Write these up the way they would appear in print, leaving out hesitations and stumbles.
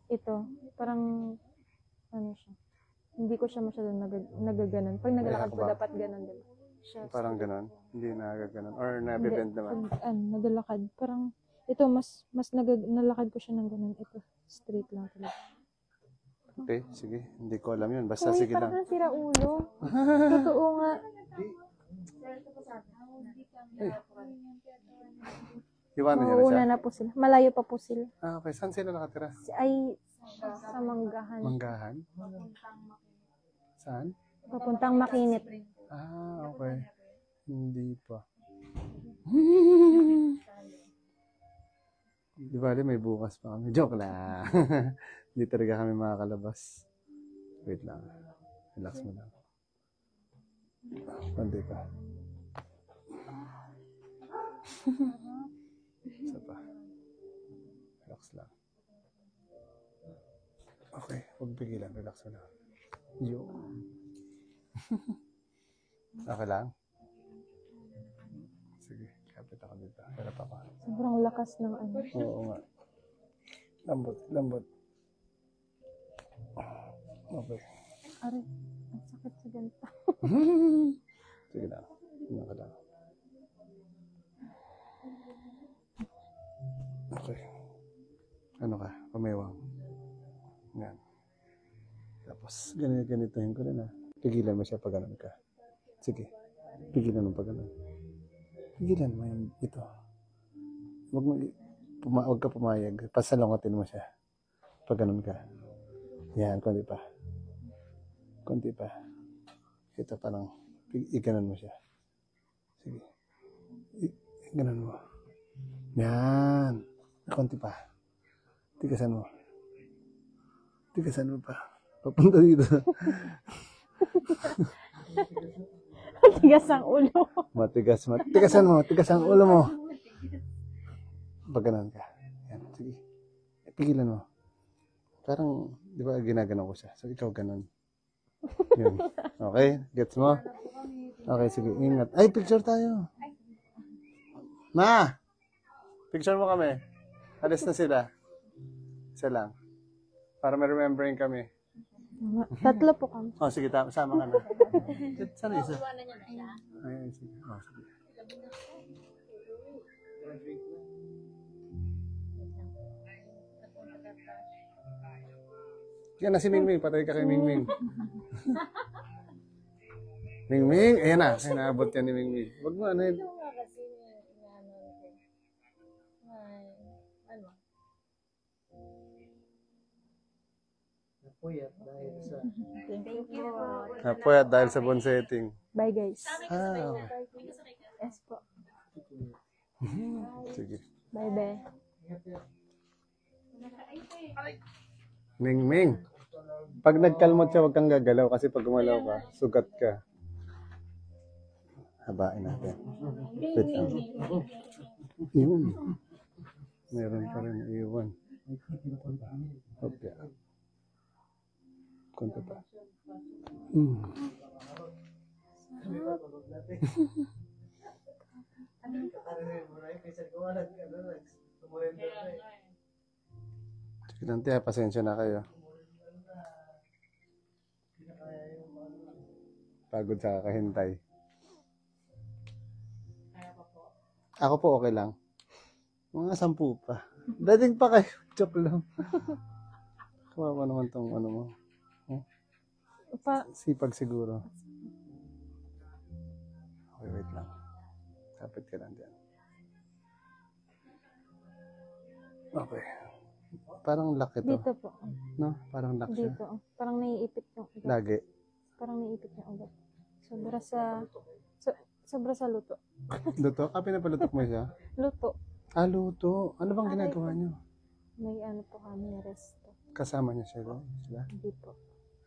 ito, parang, ano siya, hindi ko siya masyadong nagaganon. Pag naglalakad ko, dapat ganon, diba? Siya, Parang ganon? Hindi nagaganon? Or nabibend naman? Pag, naglalakad, parang, ito, mas nalakad ko siya ng ganon. Ito, straight lang talaga. Okay, sige. Hindi ko alam yun. Basta sige lang. Parang sira ulo. Totoo nga. Iwanan niya na siya? Una na po sila. Malayo pa po sila. Ah, okay. Saan sila nakatira? Ay, sa Manggahan. Manggahan? Saan? Papuntang Makinit. Ah, okay. Hindi pa. Di bali, may bukas pa kami. Joke lang. Hindi talaga kami makakalabas. Wait lang. Relax mo lang. Pandi pa. Isa pa. Relax lang. Okay, huwag pigilan. Relax mo lang. Yun. Okay lang? Sige, kapit ako dito. Hirap ako. Sobrang lakas ng ano. Oo nga. Lambot, lambot. Okay. Aray, ang sakit sa ganito. Sige lang. Tingnan ka lang. Okay. Ano ka? Pamewang. Yan. Tapos, ganito-ganitohin ko rin Pigilan mo siya pag ganun ka. Sige. Pigilan mo pag ganun. Pigilan mo yung ito. Huwag ka pumayag. Pasalungatin mo siya. Pag ganun ka. Yan, konti pa. Konti pa. Ito parang, iganon mo siya. Sige. Iganon mo. Yan. Konti pa. Tigasan mo. Tigasan mo pa. Papunta dito. Tigas ang ulo. Matigas. Tigasan mo. Tigas ang ulo mo. Pag ganun ka. Yan. Sige. Pigilan mo. Parang, di ba, ginaganon ko siya. So, ikaw ganun. Yun. Okay? Gets mo? Okay, sige. Ingat. Ay, picture tayo. Ma! Picture mo kami. Alis na sila. Isa lang. Para may remembering kami. Tatlo po kami. Oh, sige. Sama ka na. Sana isa. Ay, sige. Oh, sige. Yan na si Mingming. Patay ka kay Mingming. Mingming. Ayan na. Ay, naabot yan ni Mingming. Huwag mo, ano yun. Napuyat dahil sa bone setting. Bye guys. Ah. Yes po. Sige. Bye bye. Mingming. Pag nagkalmot siya, huwag kang gagalaw kasi pag gumalaw ka, sugat ka. Habain natin. Wait lang. Yun. Meron pa rin iwan. Okay. Kunti pa. Sige lang tiya, pasensya na kayo. Pagod sa kakahintay. Ako po okay lang. Mga 10 pa. Dating pa kayo. Joke lang. Kawawa naman tong ano mo. Sipag siguro. Okay, wait lang. Kapit ka lang dyan. Okay. Parang lock ito. Dito po. No? Parang lock siya. Dito. Parang naiipit yung ugat. Lagi. Parang naiipit yung ugat. Sobra sa luto. Luto? Pinapalutok mo siya? Luto. Ah, luto. Ano bang ginagawa niyo? May ano po kami, resto. Kasama niya sila? Hindi po.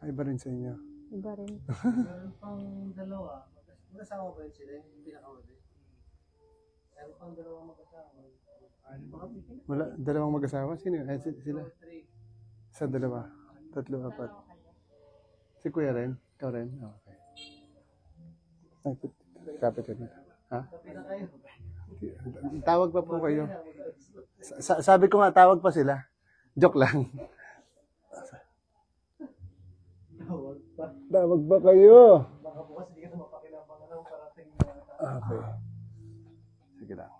Ay, iba rin sa inyo. Iba rin. Meron pang dalawa. Magkasama ba yun sila? Yung pinakawali? Meron pang dalawang magkasama. Wala, dalawang mag-asawa? Sino yun? Ay, sila? Sa dalawa. 3, 4. Si Kuya rin? Ikaw rin? Oh, okay. Ay, kapit ka dito. Ha? Tawag pa po kayo. Sabi ko nga, tawag pa sila. Joke lang. Tawag ba kayo? Baka bukas hindi ka na mapakinabang ng parating na Okay. Sige lang.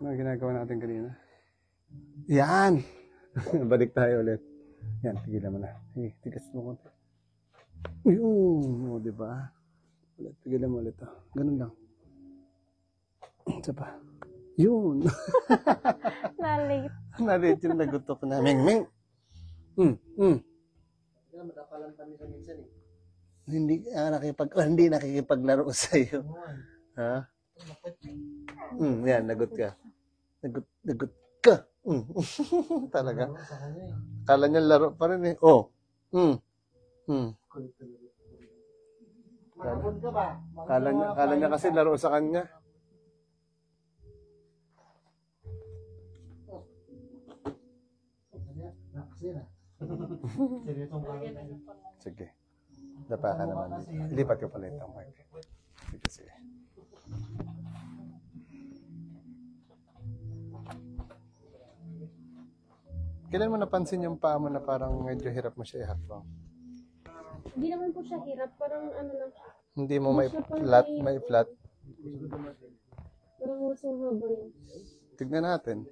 Ano ginagawa natin kanina? Yan! Balik tayo ulit. Yan, tigilan mo na. Sige, tigas mo konti. Yun! O, diba? Ulit, tigilan mo ulit. Ganun lang. Isa pa. Yun! Na-late. Nalit yung nagutok na. Ming, ming! Kaya madapalan kami sa minsan eh. Hindi nakikipaglaro sa iyo. Ha? Yan, nagot ka. Nagot ka. Talaga. Sa kanya eh. Kala niya laro pa rin eh. Oh. Makabon ka ba? Kala niya kasi laro sa kanya. Sige. Dapa ka naman. Lipat ko pala itong mic. Sige, sige. Kailan mo napansin yung paa mo na parang medyo hirap mo siya ihakbang? Hindi naman po siya hirap. Parang ano lang siya. Hindi mo may flat, may flat. Parang mas mahaba yun. Tignan natin.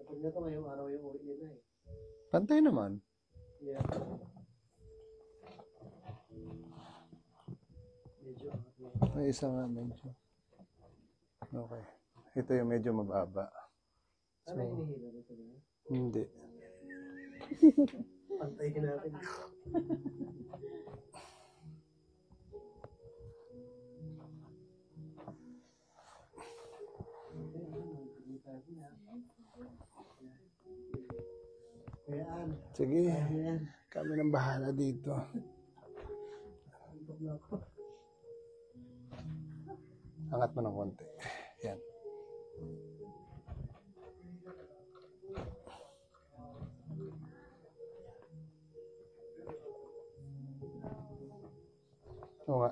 Kapag na ito ngayong araw yung uwi nila eh. Pantay naman. Yeah. Medyo angat na. May isa nga medyo. Okay. Ito yung medyo mababa. Ano hinihila nito na? Hindi. Pantayin natin. Kayaan. Sige. Kami nang bahala dito. Angat mo ng konti. Yan. Oo nga.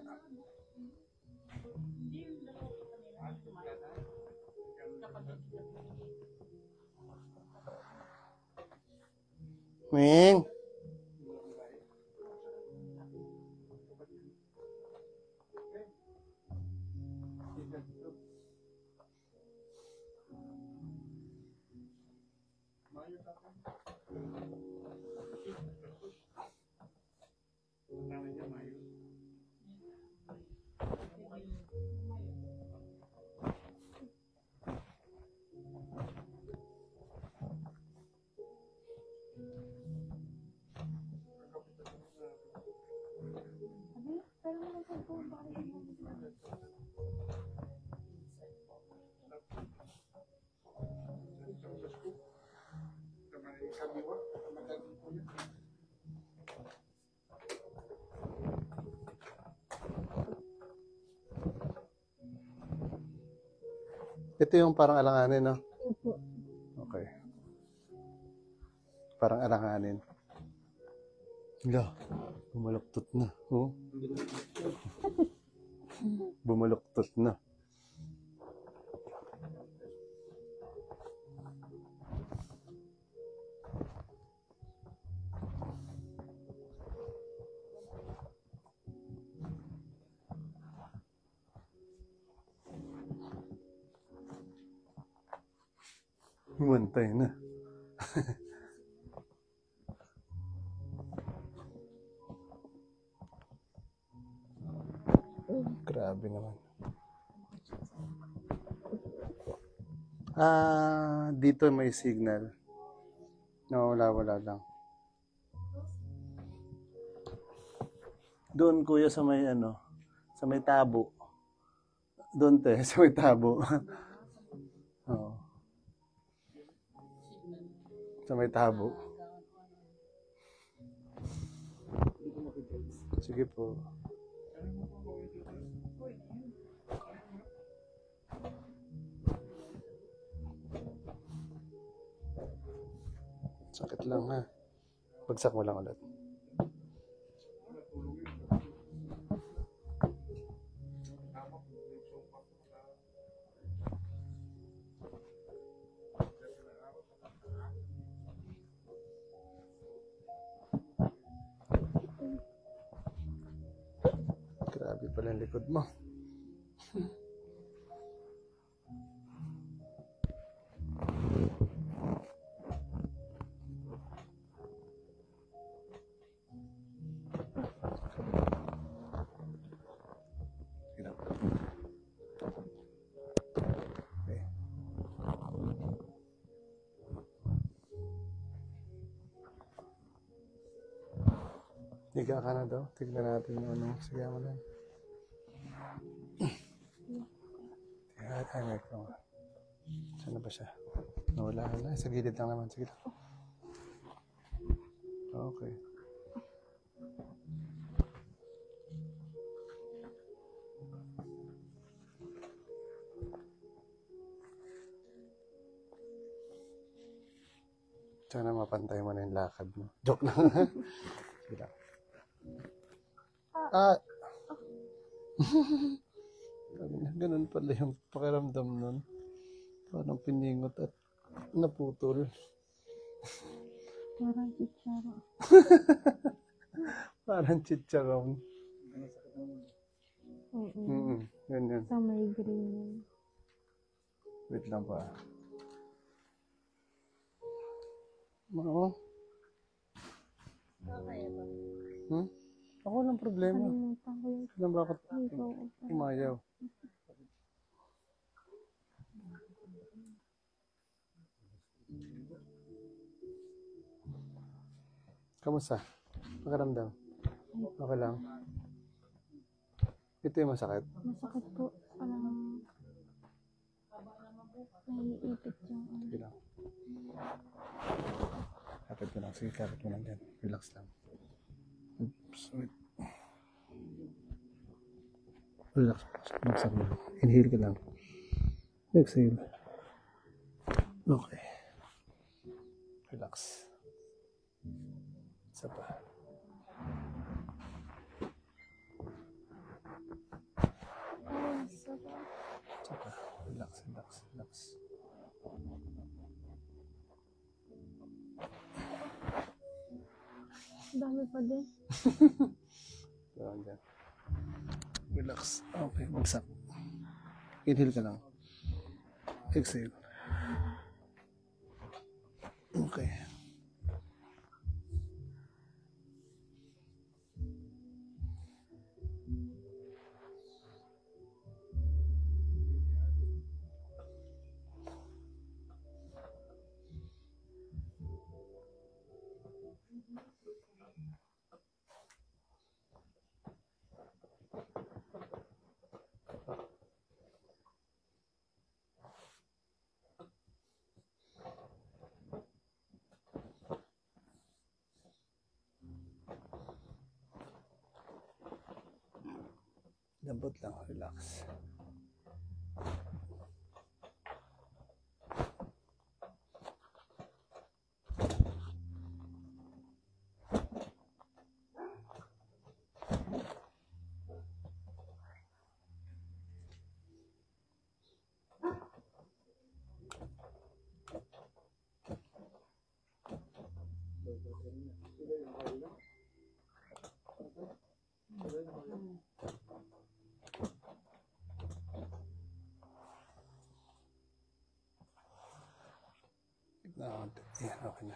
Ming! Ito yung parang alanganin, no? Opo. Okay. Parang alanganin. Hala, bumaluktot na. Oh. Bumaluktot na. Humantay na. Grabe naman. Dito may signal. Nawala-wala lang. Doon kuya sa may ano, sa may tabo. Doon te, sa may tabo. Oo. Sa may tabo. Sige po. Sakit lang ha. Bagsak mo lang ulit. pala yung likod mo. Sige lang. Okay. Higa ka na daw. Tignan natin yung ano. Sige mo lang. Ay, may ko. Saan na ba siya? Nawala na. Sa gilid lang naman. Sige lang. Okay. Sana mapantay mo na yung lakad mo. Joke lang. Sige lang. Ganun pala yung pakiramdam nun. Parang piningot at naputol. Parang chicharo. Parang chicharon. Oo. Ganyan. Sa migraine. Wait lang pa. Oo. Ako lang problema. Kalimutan ko yung Alam bakit ikaw. umayaw? Kamusta? Pakiramdam? Okay lang. Ito yung masakit. Masakit po. Parang naiipit yung ano. Sige lang. Kapit mo lang. Sige, kapit mo lang dyan. Relax lang. Oops. Wait. Relax. Buksan mo. Inhale ka lang. Exhale. Okay. Relax. Isa pa. Isa pa. Relax, relax, relax. Dami pa din. Doon dyan. Relax. Okay, bagsak. Inhale ka lang. Exhale. Okay. Lambot lang, relax. Yan, okay na.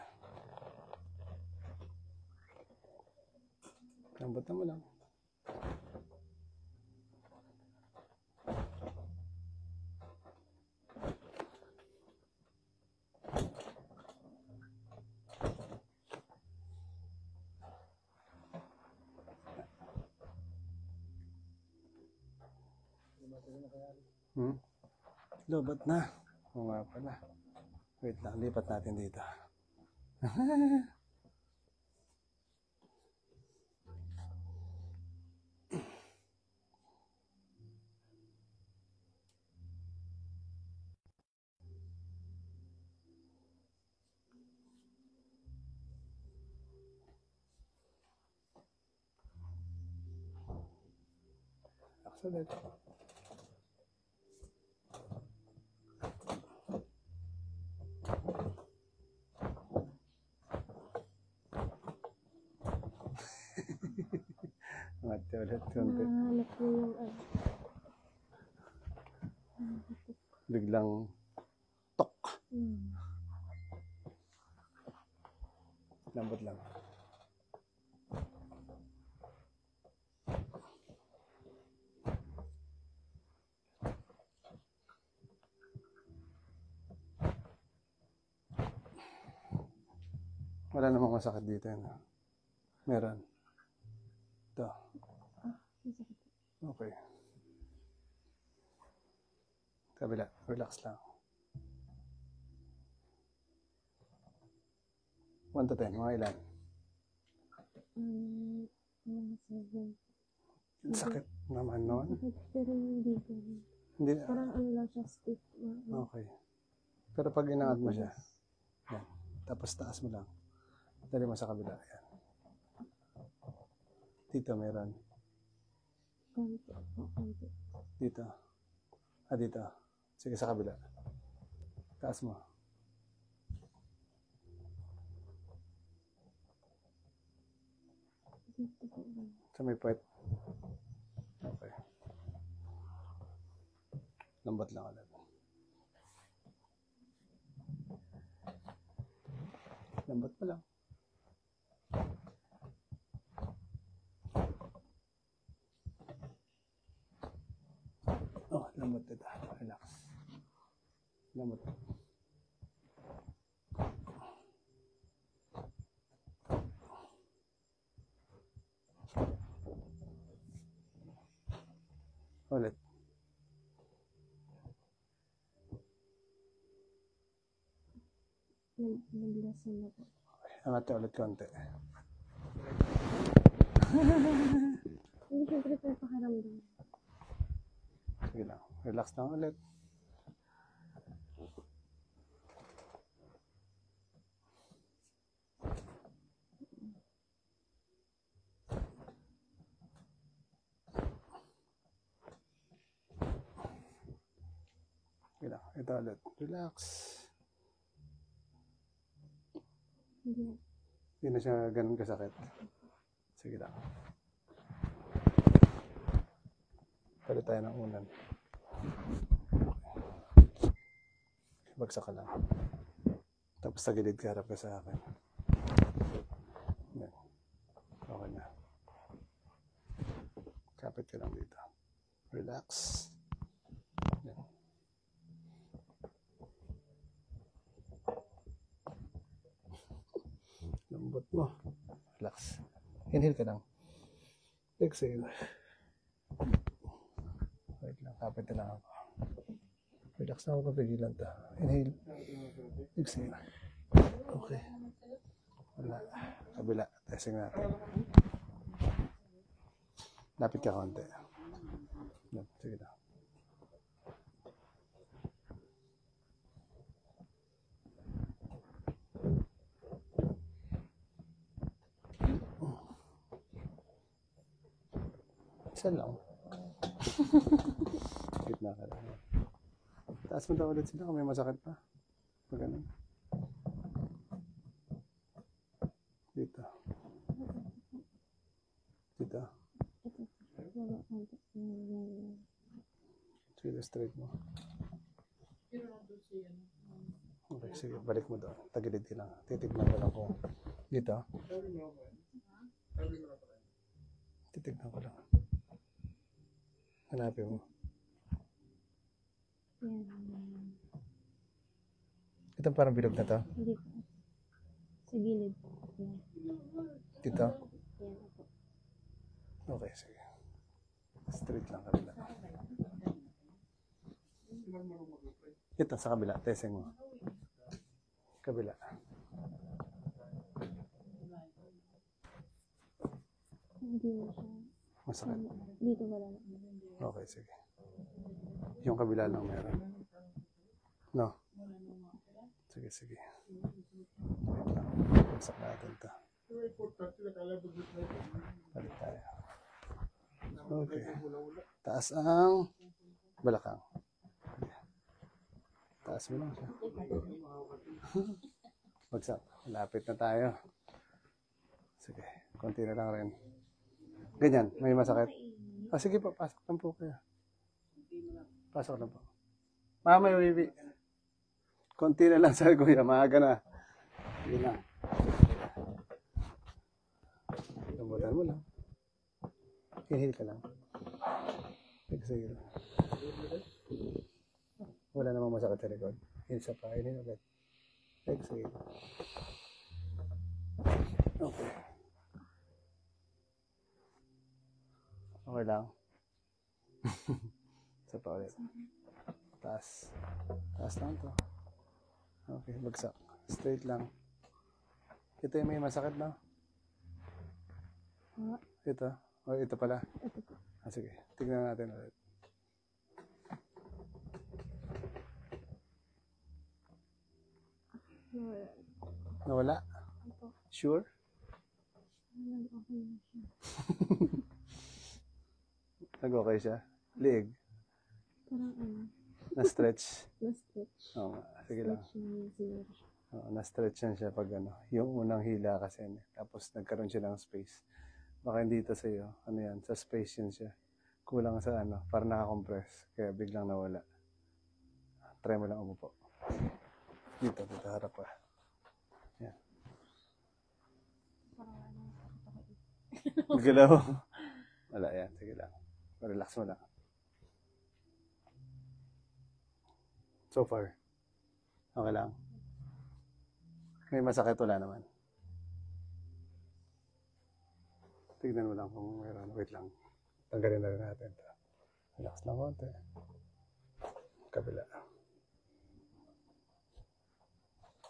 Lambot na mo lang. Lobat na. Oo nga pala. Wait lang, lipat natin dito. Aksalit. Angat niya ulit konti. Nahanap ko yung ano. Biglang tok. Lambot lang. Wala namang masakit dito. Ano? Meron. Ito. Okay. Kabila. Relax lang. 1 to 10. Mga ilan? Mga 7. Sakit naman nun. Sakit, pero hindi ko. Hindi. Parang ano lang siya, stiff. Okay. Pero pag inangat mo siya, yan. Tapos taas mo lang. Dali mo sa kabila. Yan. Dito meron. Konti. Dito. Dito. Sige, sa kabila. Taas mo. Dito po lang. Sa may puwet. Okay. Lambat lang ulit. Lambat pa lang. Oh, lambat ito. Relax. Lambat. Ulit. Naglasan na po. Angat ulit konti. Hindi siyempre po pakiramdam. Sige lang. Relax lang ulit. Sige lang. Ito ulit. Relax. Hindi na siya ganun kasakit. Sige lang. Palit tayo ng unan. Bagsak ka lang. Tapos sa gilid ka, harap ka sa akin. Yan. Okay na. Kapit ka lang dito. Relax. Yan. Lambot mo. Relax. Inhale ka lang. Exhale. Wait lang. Kapit na lang ako. Relax na ako, papigilan to. Inhale. Exhale. Okay. Wala. Kabila. Testing natin. Lapit ka konti. Yan. Sige na. Isa lang. Gitna ka lang. Taas mo daw ulit sila kung may masakit pa. Pag ganun. Dito. Dito. Sige, straight mo. Okay, sige. Balik mo doon. Tagilid ka lang. Titignan ko lang kung dito. Titignan ko lang. Hanapin mo. Yan. Ito parang bilog na to. Hindi po. Sa gilid. Yan. Dito. Yan po. Okay, sige. Straight lang kabila. Ito sa kabila. Testing mo. Kabila. Hindi na siya. Masakit. Dito wala na. Okay, sige. Yung kabila lang meron. No? Sige, sige. Wait lang. Pagsak natin ito. Balik tayo. Okay. Taas ang balakang. Taas mo lang siya. Bagsak. Lapit na tayo. Sige. Konti na lang rin. Ganyan, may masakit. Ah, sige po, pasok lang po kayo. Pasok lang po. Mama, may wiwi. Konti na lang sa kuya, maaga na. Sige lang. Lambutan mo lang. Inhale ka lang. Sige lang. Wala namang masakit sa likod. Isa pa, inhale ulit. Sige. Okay. Okay lang. Isa pa ulit. Taas. Taas lang to. Okay, bagsak. Straight lang. Ito yung may masakit na. Ito. O, ito pala. Ito po. Ah, sige. Tignan natin ulit. Nawala? Ito. Sure? Okay na siya. Nag-okay siya? Leg? Parang ano, Na-stretch? na-stretch. Oo nga. Sige lang. Stretch na siguro siya. Oo, na-stretch yan siya pag ano. Yung unang hila kasi. Tapos nagkaroon siya ng space. Baka hindi ito sa'yo. Ano yan? Sa space yun siya. Kulang sa ano. Para nakakompress. Kaya biglang nawala. Try mo lang umupo. Dito harap pa. Yan. Parang ano, sakit ako. Galaw. Wala yan. Sige lang. Relax mo lang. So far. Okay lang. May masakit wala naman. Tignan mo lang kung mayroon. Wait lang. Tanggalin na rin natin ito. Relax lang konti. Kabila.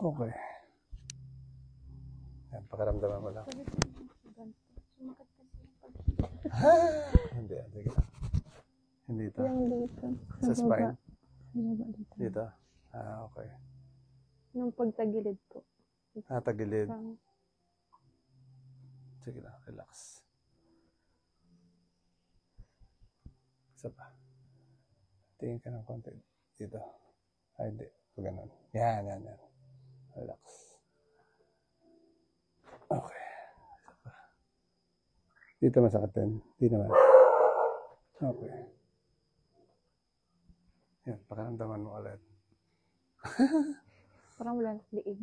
Okay. Yan, pakaramdaman mo lang. Sabi ko, ganito. Sumakit kasi yung pag... Hindi, sige lang. Hindi ito. Yung dito. Sa baba. spine? Sa baba dito. Dito? Ah, okay. Nung pagtagilid po. Tagilid. Parang, Sige lang, relax. Isa pa. Tingin ka ng konti. Dito. Ay, hindi. Pag ganun. Yan. Relax. Okay. Isa pa. Dito masakit din. Di naman. Okay. Yan, pakaramdaman mo ulit. parang wala na liig.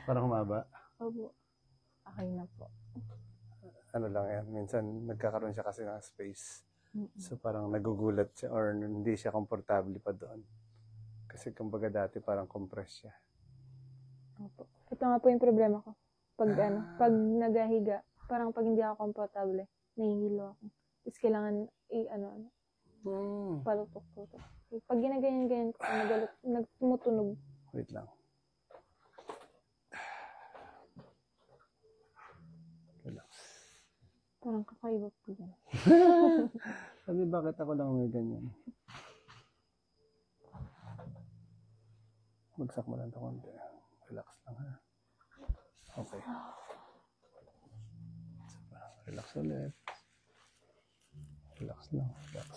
Parang humaba. Opo. Okay na po. Ano lang yan. Minsan nagkakaroon siya kasi ng space. Mm-mm. So parang nagugulat siya or hindi siya komportable pa doon. Kasi kumbaga dati parang compress siya. Opo. Ito nga po yung problema ko. Pag pag nagahiga, parang pag hindi ako komportable, nahihilo ako. Tapos kailangan palutok-tutok. Pag ginaganyan-ganyan ko, nagtumutunog. Wait lang. Relax. Parang kakaiba po yan. Sabi bakit ako lang may ganyan? Bagsak mo lang ito konti. Relax lang ha. Okay. Relax ulit. Relax lang. Relax.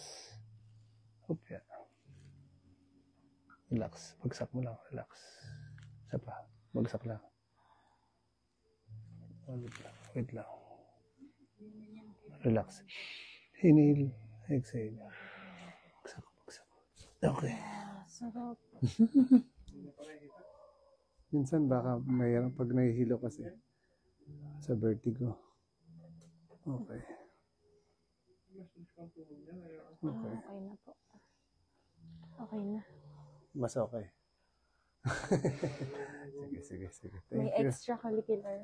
Hoop yan. Relax. Bagsak mo lang. Relax. Isa pa. Bagsak lang. Wait lang. Wait lang. Relax. Inhale. Exhale. Bagsak. Bagsak. Okay. Sarap. Minsan baka mayroon pag nahihilo kasi sa vertigo. Okay. Okay. Okay na po. Okay na. Mas okay. Sige. May Thank you. extracurricular.